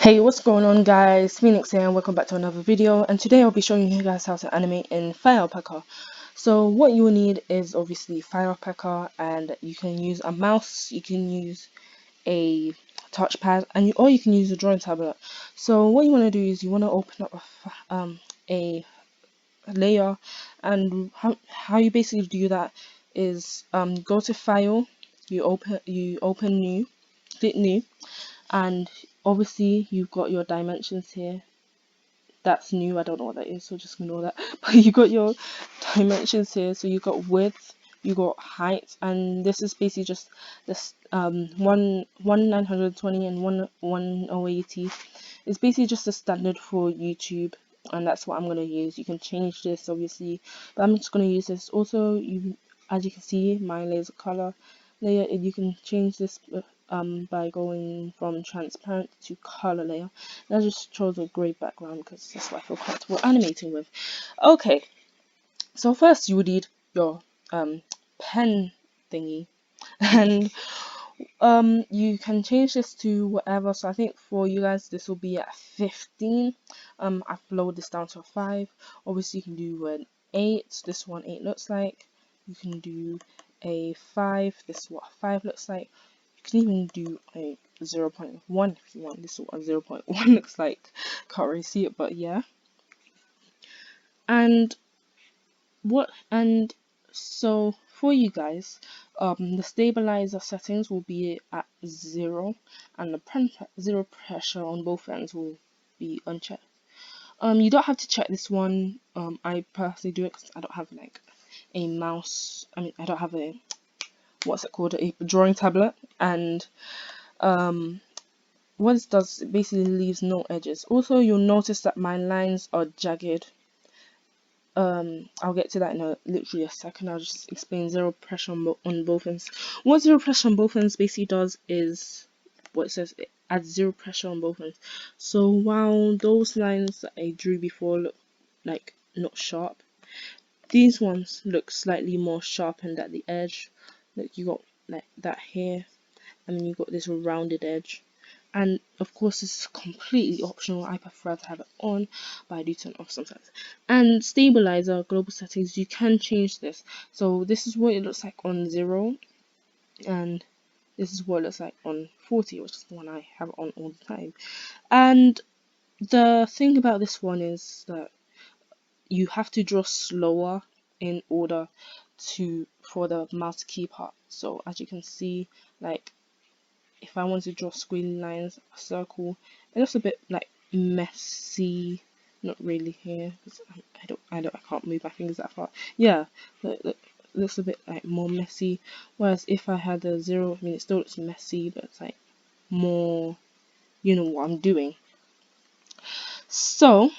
Hey, what's going on guys? Phoenix here and welcome back to another video, and today I'll be showing you guys how to animate in Firealpaca. So what you will need is obviously Firealpaca, and you can use a mouse, you can use a touchpad, or you can use a drawing tablet. So what you want to do is you want to open up a layer, and how you basically do that is go to File, you open new, click new, and obviously you've got your dimensions here. That's new, I don't know what that is, so just ignore that. But you got your dimensions here, so you got width, you got height, and this is basically just this 920 and 1080. It's basically just a standard for YouTube, and that's what I'm gonna use. You can change this obviously, but I'm just gonna use this. Also, as you can see, my laser color layer, you can change this by going from transparent to color layer. And I just chose a gray background because that's what I feel comfortable animating with. Okay, so first you would need your pen thingy, and you can change this to whatever. So I think for you guys this will be at 15. I've lowered this down to a 5. Obviously you can do an 8. This one 8 looks like. You can do a 5. This is what a 5 looks like. You can even do a 0.1 if you want. This is what a 0.1 looks like. Can't really see it, but yeah. And so for you guys, the stabilizer settings will be at 0, and the zero pressure on both ends will be unchecked. You don't have to check this one. I personally do it because I don't have like a mouse. I don't have a, what's it called, a drawing tablet, and what it does, it basically leaves no edges. Also, you'll notice that my lines are jagged. I'll get to that in literally a second. I'll just explain zero pressure on both ends. What zero pressure on both ends basically does is what it says, it adds zero pressure on both ends. So while those lines that I drew before look like not sharp, these ones look slightly more sharpened at the edge. Look, you got like that here, and then you got this rounded edge. And of course this is completely optional. I prefer to have it on, but I do turn it off sometimes. And stabilizer global settings, you can change this. So this is what it looks like on 0, and this is what it looks like on 40, which is the one I have on all the time. And the thing about this one is that you have to draw slower in order for the mouse key part. So as you can see, like if I want to draw squiggly lines, a circle, it looks a bit like messy. Not really here, because I can't move my fingers that far. Yeah, it looks a bit like more messy. Whereas if I had a 0, I mean it still looks messy, but it's like more, you know what I'm doing. So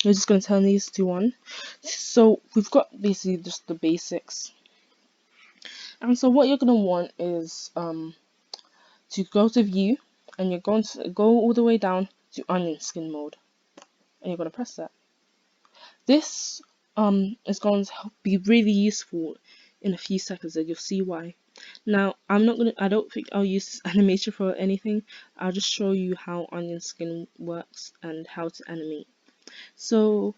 we're just gonna turn these two on. So we've got basically just the basics. And so what you're gonna want is to go to view, and you're going to go all the way down to onion skin mode, and you're going to press that. This is going to be really useful in a few seconds, and you'll see why. Now I don't think I'll use this animation for anything. I'll just show you how onion skin works and how to animate. So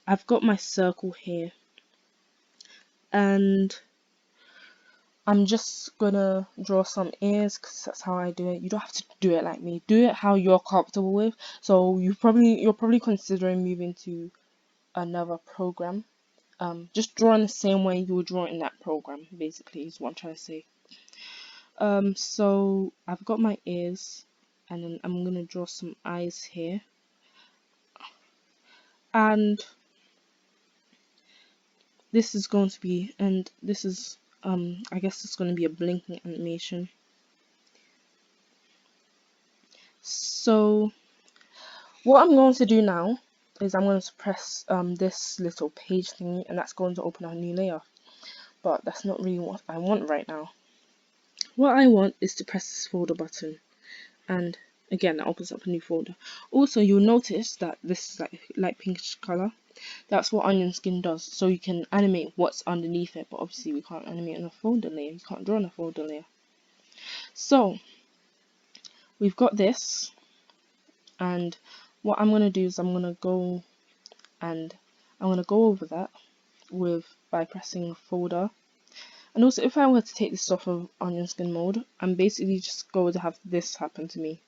I've got my circle here, and I'm just gonna draw some ears because that's how I do it. You don't have to do it like me. Do it how you're comfortable with. So you're probably considering moving to another program. Just draw in the same way you would draw in that program. Basically, is what I'm trying to say. So I've got my ears, and then I'm gonna draw some eyes here, and this is going to be, and this is I guess it's going to be a blinking animation. So what I'm going to do now is I'm going to press this little page thingy, and that's going to open a new layer. But that's not really what I want right now. What I want is to press this folder button, and again that opens up a new folder. Also, you'll notice that this is like light pinkish color. That's what onion skin does. So you can animate what's underneath it, but obviously we can't animate on a folder layer. You can't draw on a folder layer. So we've got this. And what I'm gonna do is I'm gonna go over that by pressing folder. And also, if I were to take this off of onion skin mode, I'm basically just going to have this happen to me,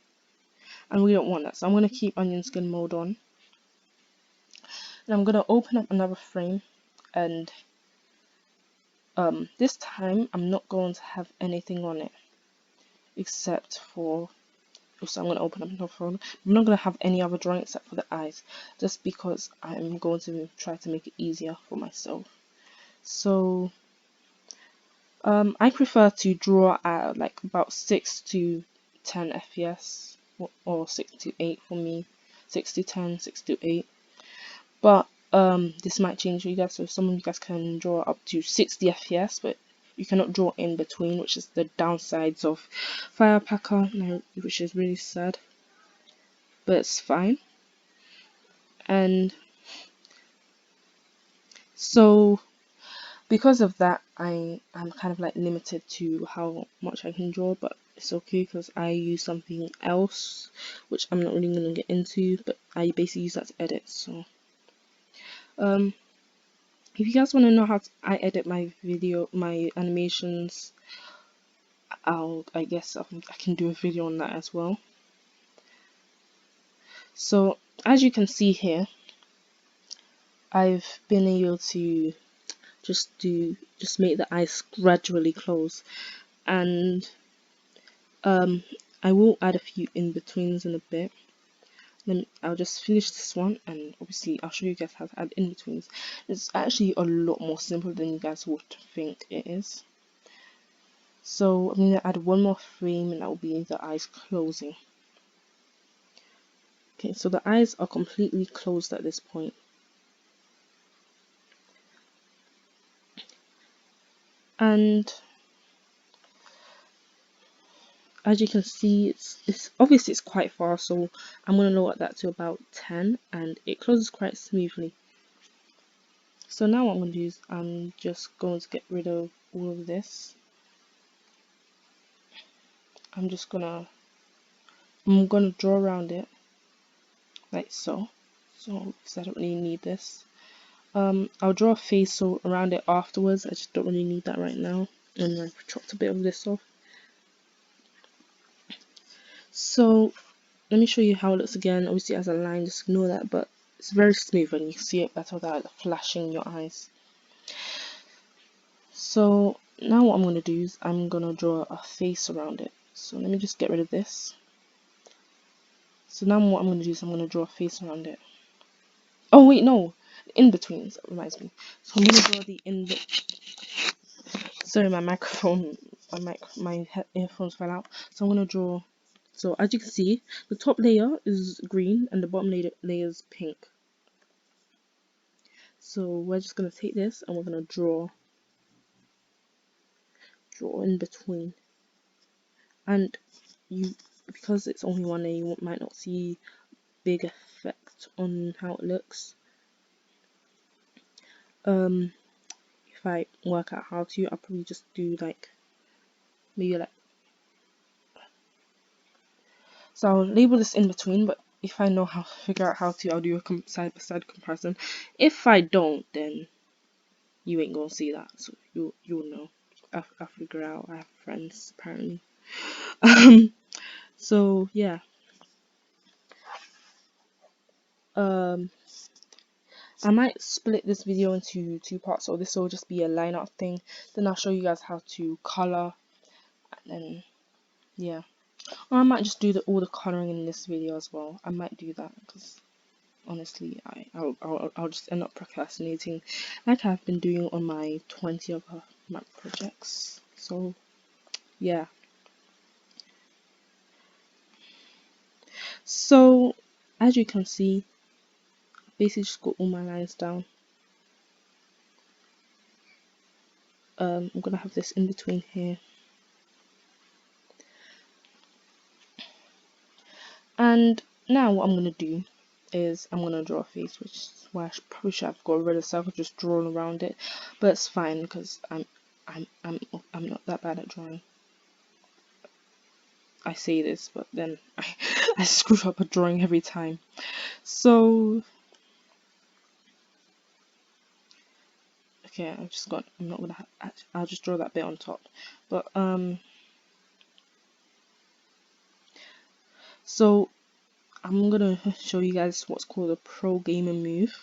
and we don't want that. So I'm going to keep onion skin mode on, and I'm going to open up another frame, and this time I'm not going to have anything on it except for. So I'm going to open up another folder. I'm not going to have any other drawing except for the eyes, just because I'm going to try to make it easier for myself. So I prefer to draw at like about 6 to 10 FPS, or 6 to 8 for me. 6 to 10, 6 to 8. But this might change for you guys, so some of you guys can draw up to 60 FPS, but you cannot draw in between, which is the downsides of Firealpaca, which is really sad, but it's fine. And so because of that, I'm kind of like limited to how much I can draw, but it's okay because I use something else which I'm not really gonna get into, but I basically use that to edit. So if you guys want to know how I edit my animations, I guess I can do a video on that as well. So as you can see here, I've been able to just make the eyes gradually close, and I will add a few in-betweens in a bit. Then I'll just finish this one, and obviously I'll show you guys how to add in-betweens. It's actually a lot more simple than you guys would think it is. So I'm going to add one more frame, and that will be the eyes closing. Okay, so the eyes are completely closed at this point. And as you can see, it's obviously it's quite far, so I'm going to lower that to about 10, and it closes quite smoothly. So now what I'm going to do is I'm just going to get rid of all of this. I'm gonna draw around it like so. Because I don't really need this. I'll draw a face so around it afterwards. I just don't really need that right now. And I've chopped a bit of this off. So let me show you how it looks again. Obviously as a line, just ignore that, but it's very smooth and you can see it better without flashing your eyes. So now what I'm gonna do is I'm gonna draw a face around it. So let me just get rid of this. So now what I'm gonna do is I'm gonna draw a face around it. Oh wait, no, in-betweens, that reminds me. So I'm gonna draw the sorry, my microphone, my earphones fell out. So I'm gonna draw. So as you can see, the top layer is green and the bottom layer is pink. So we're just gonna take this and we're gonna draw in between. And because it's only one layer, you might not see big effect on how it looks. If I work out how to, I'll probably just do like maybe like. So I'll label this in between, but if I know how to figure out how to, I'll do a side-by-side comparison. If I don't, then you ain't gonna see that, so you'll know. I'll figure out. I have friends apparently. So yeah. I might split this video into 2 parts, so this will just be a line art thing. Then I'll show you guys how to color, and then yeah. Or I might just do all the coloring in this video as well. I might do that because honestly, I'll just end up procrastinating, like I've been doing on my 20 other map projects. So yeah. So as you can see, basically just got all my lines down. I'm gonna have this in between here, and now what I'm gonna do is I'm gonna draw a face, which is why I probably should have got rid of circle, just drawn around it, but it's fine because I'm not that bad at drawing. I say this, but then I screw up a drawing every time. So okay, I'm not gonna I'll just draw that bit on top. But so I'm gonna show you guys what's called a pro gamer move.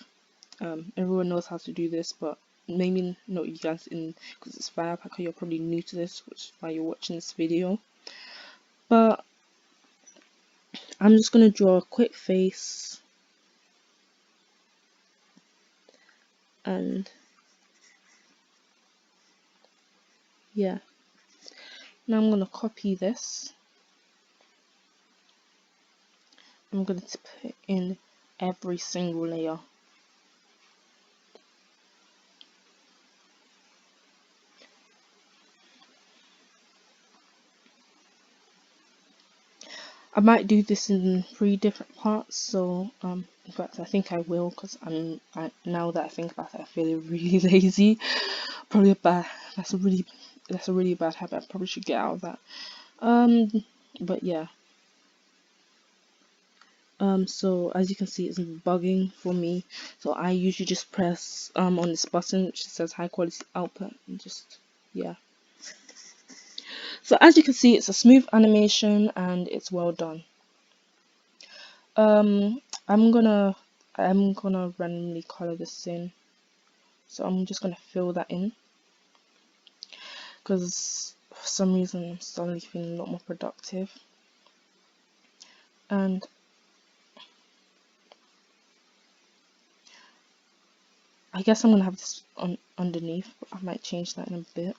Everyone knows how to do this, but maybe not you guys, in because it's Firealpaca, you're probably new to this, which is why you're watching this video. But I'm just gonna draw a quick face, and yeah. Now I'm gonna copy this. I'm going to put in every single layer. I might do this in 3 different parts, so in fact I think I will, because now that I think about it, I feel really lazy. Probably that's a really bad habit. I probably should get out of that. But yeah. So as you can see, it's bugging for me. So I usually just press on this button which says high quality output, and just yeah. So as you can see, it's a smooth animation and it's well done. Um, I'm gonna randomly color this in. So I'm just gonna fill that in, because for some reason I'm suddenly feeling a lot more productive. And I guess I'm gonna have this on underneath, but I might change that in a bit.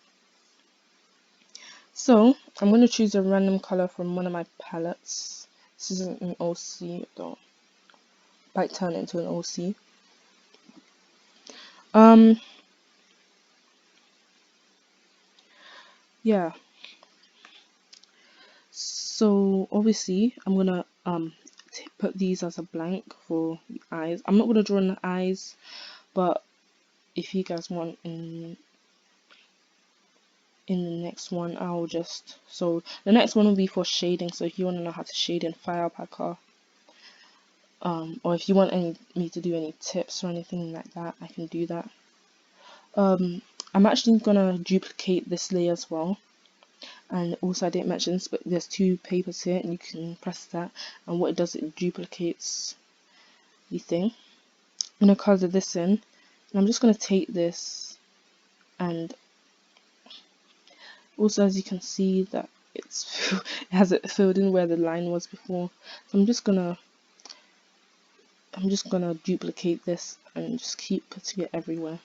So I'm gonna choose a random color from one of my palettes. This isn't an OC, though. Might turn it into an OC. Yeah. So obviously I'm gonna put these as a blank for the eyes. I'm not gonna draw in the eyes, but if you guys want in the next one, I'll just, so the next one will be for shading. So if you want to know how to shade in Firealpaca, or if you want me to do any tips or anything like that, I can do that. I'm actually gonna duplicate this layer as well. And also I didn't mention this, but there's 2 papers here, and you can press that, and what it does, it duplicates the thing. I'm gonna color this in, and I'm just gonna take this, and also as you can see that it has it filled in where the line was before. So I'm just gonna duplicate this and just keep putting it everywhere.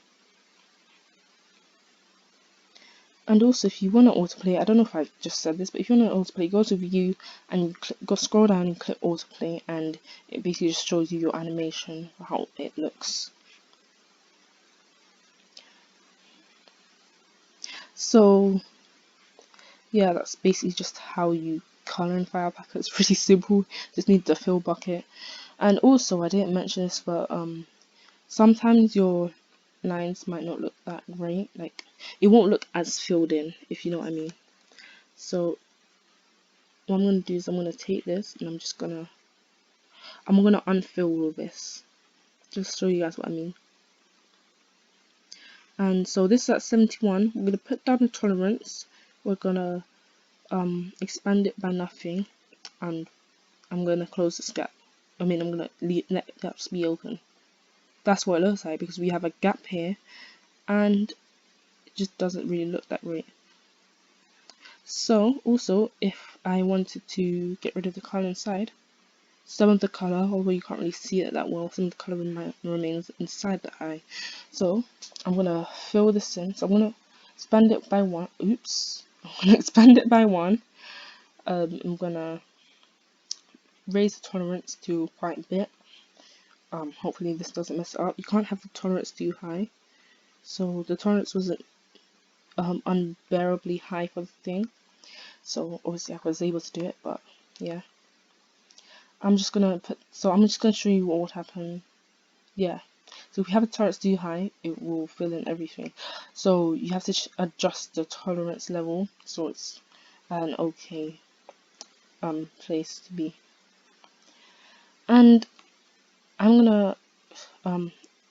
And also, if you want to autoplay, I don't know if I just said this, but if you want to autoplay, go to view and go scroll down and click autoplay, and it basically just shows you your animation, how it looks. So yeah, that's basically just how you color in Firealpaca. It's pretty simple. Just need the fill bucket. And also, I didn't mention this, but sometimes your lines might not look that great. Like, it won't look as filled in, if you know what I mean. So what I'm gonna do is I'm gonna take this, and I'm gonna unfill all this, just show you guys what I mean. And so this is at 71. We're gonna put down the tolerance. We're gonna expand it by nothing, and I'm gonna close this gap. I'm gonna let gaps be open. That's what it looks like, because we have a gap here, and it just doesn't really look that great. So also, if I wanted to get rid of the color inside, some of the color, although you can't really see it that well, some of the color remains inside the eye. So I'm gonna fill this in. So I'm gonna expand it by 1. Oops. I'm gonna expand it by 1. I'm gonna raise the tolerance to quite a bit. Hopefully this doesn't mess it up. You can't have the tolerance too high. So the tolerance wasn't unbearably high for the thing. So obviously I was able to do it, but yeah. I'm just gonna show you what would happen. Yeah. So if you have a tolerance too high, it will fill in everything. So you have to adjust the tolerance level so it's an okay. place to be. And I'm gonna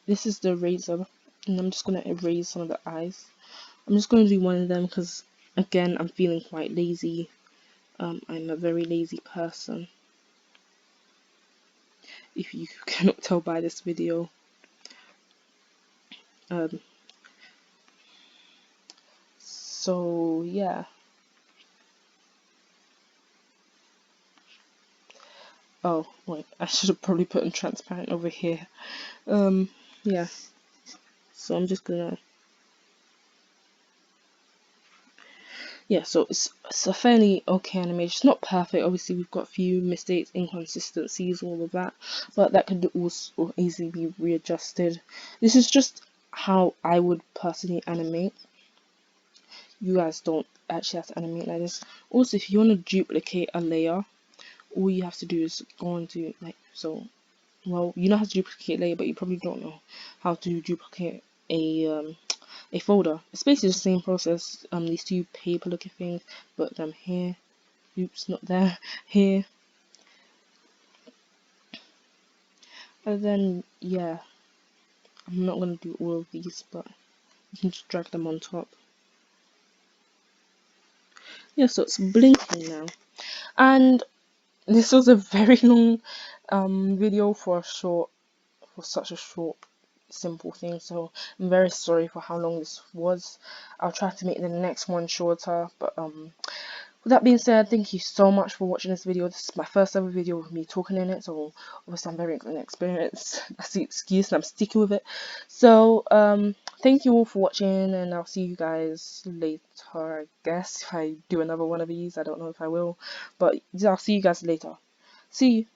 this is the eraser, and I'm just gonna erase some of the eyes. I'm just gonna do one of them because again I'm feeling quite lazy. I'm a very lazy person, if you cannot tell by this video. Um, so yeah. Oh wait, I should have probably put in transparent over here. Yeah. So I'm just gonna, yeah. So it's a fairly okay animation. It's not perfect. Obviously, we've got a few mistakes, inconsistencies, all of that, but that could also easily be readjusted. This is just how I would personally animate. You guys don't actually have to animate like this. Also, if you want to duplicate a layer, all you have to do is go onto like so. Well, you know how to duplicate layer, but you probably don't know how to duplicate a folder. It's basically the same process. These two paper looking things, put them here. Oops, not there. Here, and then yeah, I'm not gonna do all of these, but you can just drag them on top. Yeah, so it's blinking now, and this was a very long video for such a short simple thing, so I'm very sorry for how long this was. I'll try to make the next one shorter, but with that being said, thank you so much for watching this video. This is my first ever video with me talking in it, so obviously I'm very inexperienced. That's the excuse and I'm sticking with it. So thank you all for watching, and I'll see you guys later, I guess, if I do another one of these. I don't know if I will, but I'll see you guys later. See you.